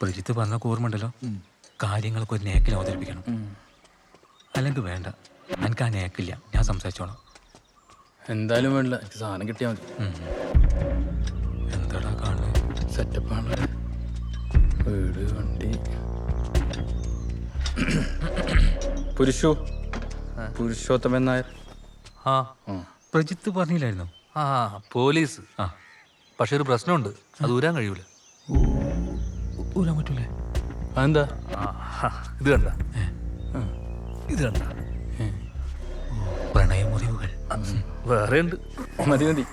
പ്രജിത്ത് പറഞ്ഞ ഓർമ്മയുണ്ടല്ലോ, കാര്യങ്ങളൊക്കെ ഒരു നേക്കിൽ അവതരിപ്പിക്കണം. അല്ലെങ്കിൽ വേണ്ട, എനിക്ക് ആ നേക്കില്ല, ഞാൻ സംസാരിച്ചോളാം. എന്തായാലും വേണ്ട, എനിക്ക് സാധനം കിട്ടിയാൽ മതി. എന്താടാ കാണുന്നത്? സെറ്റപ്പാണ്, വീട്, വണ്ടി. പുരുഷോത്തമൻ നായർ. ആ, പ്രജിത്ത് പറഞ്ഞില്ലായിരുന്നു? ആ, പോലീസ്. ആ, പക്ഷെ ഒരു പ്രശ്നമുണ്ട്, അത് ഊരാൻ കഴിയൂല. ഊരാൻ പറ്റൂലേ? അതെന്താ? ഇത് കണ്ട, ഇത് കണ്ട, പ്രണയമുറിവുകൾ വേറെ ഉണ്ട്. മതി മതി.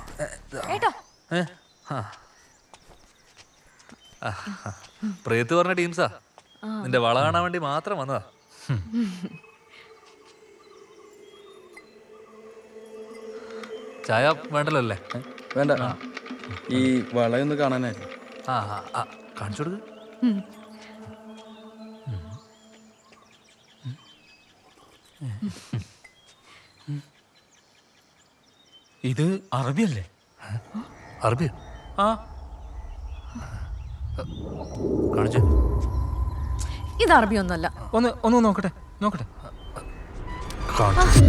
പ്രേത്ത് പറഞ്ഞ ടീംസാ, നിന്റെ വള കാണാൻ വേണ്ടി മാത്രം വന്നതാ. ചായ വേണ്ടല്ലോ അല്ലേ? വേണ്ട, ഈ വളയൊന്ന് കാണാനായിരുന്നു. ആ, കാണിച്ചു കൊടുക്ക്. ഇത് അറബിയല്ലേ? അറബിയോ? ആ, കാണിച്ചു. ഇത് അറബിയൊന്നുമല്ല. ഒന്ന് നോക്കട്ടെ. കാണിച്ചു.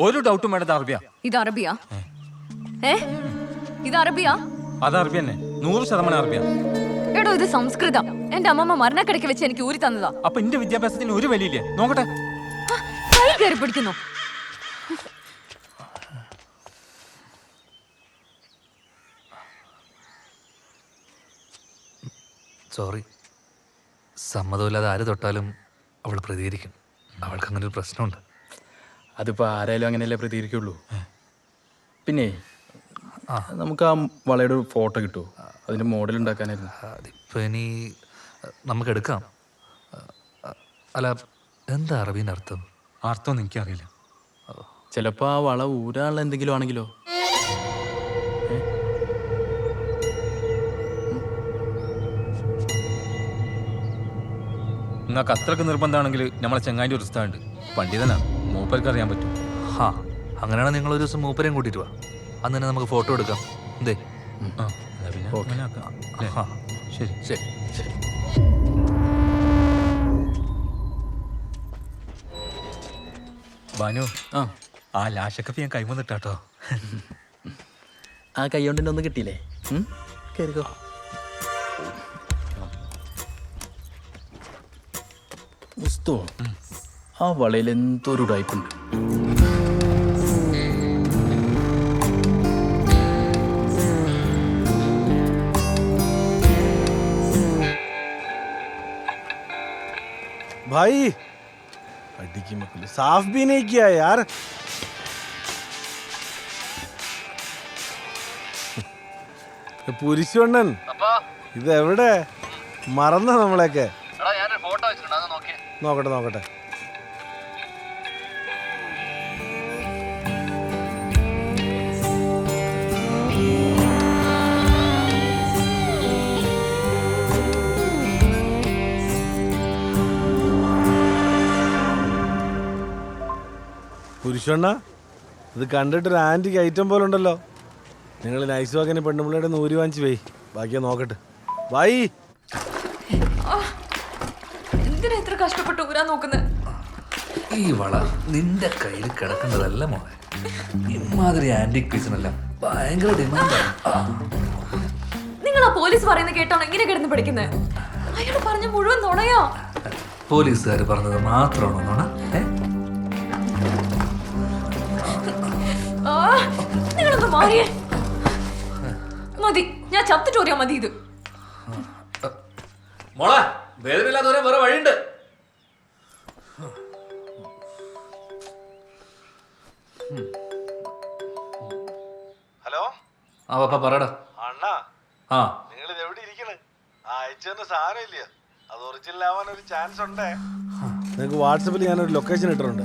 ഒരു ഡൗട്ടും വേണ്ടത് അറബിയാ. ഇത് അറബിയാ? ഇത് അറബിയാ? അത് അറബി തന്നെ, 100% അറബിയാ. എടോ, ഇത് സംസ്കൃതം. എന്റെ അമ്മമ്മ മരണക്കിടയ്ക്ക് വെച്ച് എനിക്ക് ഊരി തന്നതാ. അപ്പൊ എന്റെ വിദ്യാഭ്യാസത്തിന് ഒരു വിലയില്ലേ? നോക്കട്ടെ. കൈ കയറി പിടിക്കുന്നു. സോറി, സമ്മതമില്ലാതെ ആര് തൊട്ടാലും അവൾ പ്രതികരിക്കും. അവൾക്ക് അങ്ങനെ ഒരു പ്രശ്നമുണ്ട്. അതിപ്പോ ആരായാലും അങ്ങനെയല്ലേ പ്രതികരിക്കുള്ളൂ. പിന്നെ നമുക്ക് ആ വളയുടെ ഒരു ഫോട്ടോ കിട്ടുമോ? അതിന്റെ മോഡൽ ഉണ്ടാക്കാനായിരുന്നു. അതിപ്പോ ഇനി നമുക്ക് എടുക്കാം. അല്ല, എന്താ അറബീൻ്റെ അർത്ഥം? അർത്ഥമൊന്നും എനിക്കറിയില്ല. ചിലപ്പോ ആ വള ഊരാനുള്ള എന്തെങ്കിലും ആണെങ്കിലോ? നിങ്ങൾക്ക് അത്രക്ക് നിർബന്ധമാണെങ്കിൽ നമ്മളെ ചങ്ങാൻ്റെ ഒരു ഉസ്താദുണ്ട്, പണ്ഡിതനാണ്, മൂപ്പർക്ക് അറിയാൻ പറ്റും. ഹാ, അങ്ങനെയാണെങ്കിൽ നിങ്ങൾ ഒരു ദിവസം മൂപ്പരെയും കൂട്ടിയിട്ട് വാ. അന്ന് തന്നെ നമുക്ക് ഫോട്ടോ എടുക്കാം. എന്തേ? പിന്നെ അങ്ങനെ ആക്കാം. ആ, ശരി. ശരി. ബാനു, ആ ആ ലാശക്കപ്പി ഞാൻ കൈവന്നിട്ടാട്ടോ. ആ കൈ കൊണ്ട് ഒന്നും കിട്ടിയില്ലേ? കേറിക്കോ. മുസ്തോ, ആ വളയിൽ എന്തോ ഒരു ഉടായ്പുണ്ട്. भाई हड्डी की मकुली साफ भी नहीं किया यार. പുരുഷണ്ണൻ ഇത് എവിടെ മറന്ന നമ്മളെയൊക്കെ? നോക്കട്ടെ. പുരുഷണ്ണ, ഇത് കണ്ടിട്ടൊരു ആന്റിക് ഐറ്റം പോലെ ഉണ്ടല്ലോ. നിങ്ങൾ നൈസ് വാക്കിന് പെണ്ണുമ്പിള്ളയുടെ നൂരി വാങ്ങിച്ച് പോയി, ബാക്കിയാ നോക്കട്ടെ. ബായി, എന്തിനാ ഇത്ര കഷ്ടപ്പെട്ട് ഊരാൻ നോക്കുന്നത്? ഈ വള നിന്റെ കയ്യിൽ കിടക്കേണ്ടതല്ല മോളെ. ഇമാതിരി ആന്റിക് പീസിനെല്ലാം ഭയങ്കര ഡിമാൻഡാണ്. നിങ്ങൾ ആ പോലീസ് പറയുന്നത് കേട്ടാണോ ഇങ്ങനെ കിടന്ന് പഠിക്കുന്നത്? അയാൾ പറഞ്ഞ മുഴുവൻ നുണയാ. പോലീസുകാർ പറഞ്ഞത് മാത്രമാണോ നുണ? നിങ്ങളൊന്ന് മാറിയേ. മതി, ഞാൻ ചത്തിട്ടോറിയാ മതി. ഇത് മോളെ, വേദനയില്ലാതെ വേറെ വഴിയുണ്ട്. ഹലോ. ആ പപ്പ പറയടാ. അണ്ണാ, ആ, നിങ്ങൾ ഇത് എവിടെ ഇരിക്കണ്? അയച്ചു തന്ന സാധനം ഇല്ലയോ, അത് ഒറിജിനൽ ആവാൻ ഒരു ചാൻസ് ഉണ്ടേ. നിങ്ങൾക്ക് വാട്സപ്പിൽ ഞാനൊരു ലൊക്കേഷൻ ഇട്ടിട്ടുണ്ട്.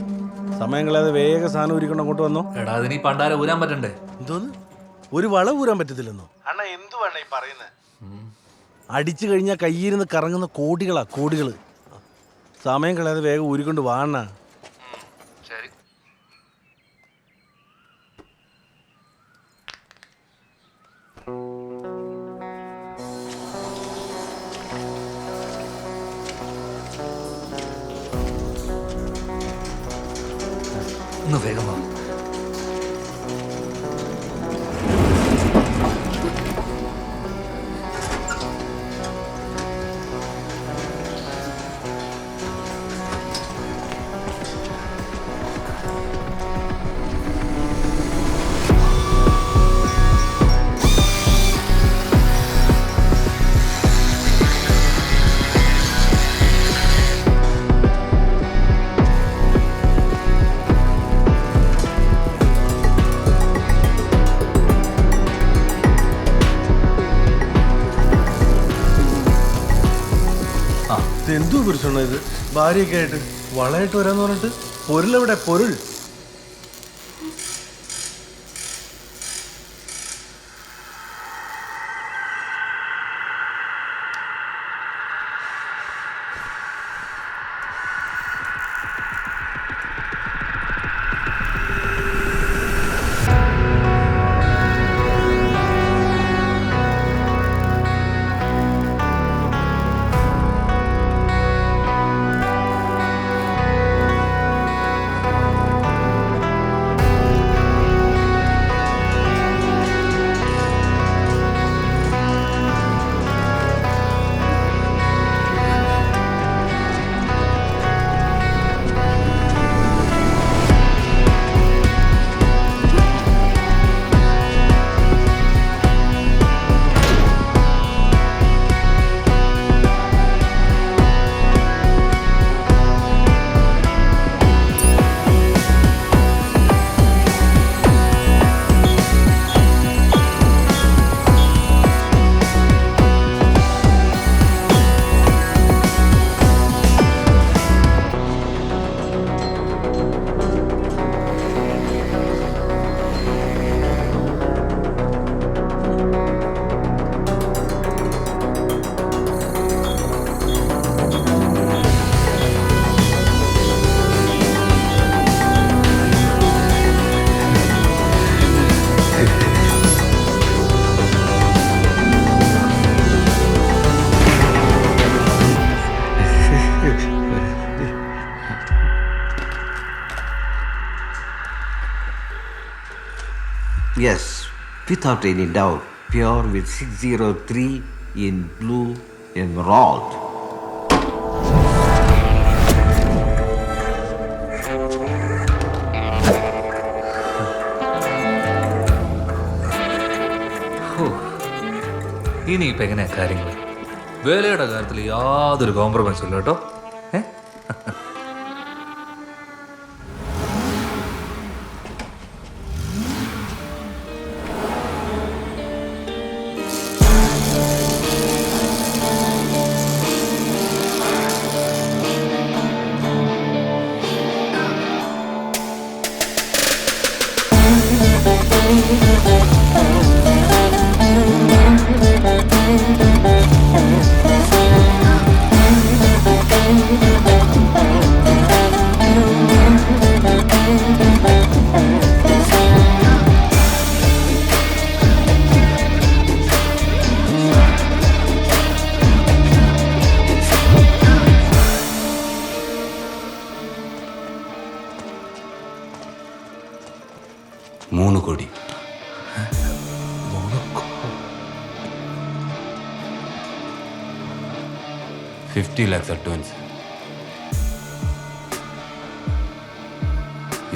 സമയം കളയാതെ വേഗം സാധനം ഊരിക്കൊണ്ട് അങ്ങോട്ട് വന്നോ. എടാ അതിന് ഈ പണ്ടാര ഊരാൻ പറ്റണ്ടേ? എന്തോന്ന് ഒരു വള ഊരാൻ പറ്റത്തില്ലെന്നോ? അണ്ണ എന്തു വേണ്ട ഈ പറയുന്നത്? അടിച്ചു കഴിഞ്ഞാൽ കയ്യിരുന്ന് കറങ്ങുന്ന കോടികളാ കോടികൾ. സമയം കളയാതെ വേഗം ഊരിക്കൊണ്ട് വാണ. ശരി. ഒന്ന് വേഗം വാ. എന്തോ പുരുഷണോ ഇത്? ഭാര്യയൊക്കെ ആയിട്ട് വളമായിട്ട് വരാന്ന് പറഞ്ഞിട്ട് പൊരുളെവിടെ? പൊരുൾ Yes, without any doubt, pure with 603 in blue emerald. ഇനിയിപ്പോൾ എങ്ങനെയാ കാര്യങ്ങൾ? വേലയുടെ കാര്യത്തിൽ യാതൊരു കോംപ്രമൈസും ഇല്ല കേട്ടോ. $3 കോടി. 50 lakhs advance.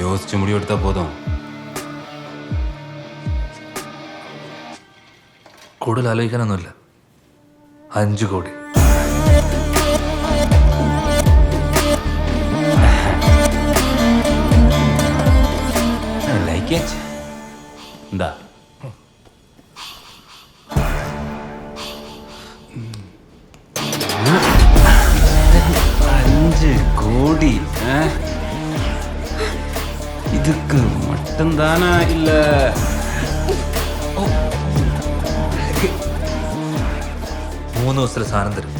யோசிச்சு முடிவெடுத்தா போதும். കൂടുതൽ ആലോചിക്കാനൊന്നുമില്ല. 5 കോടി. Like it. എന്താ? 5 കോടി. இதுக்கு மட்டும்தானா இல்ல 3 ദിവസത്തിലെ സാധനം തരും.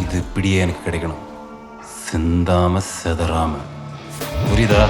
இது இப்படியே எனக்கு கிடைக்கணும், சிந்தாம செதறாம. புரியுதா?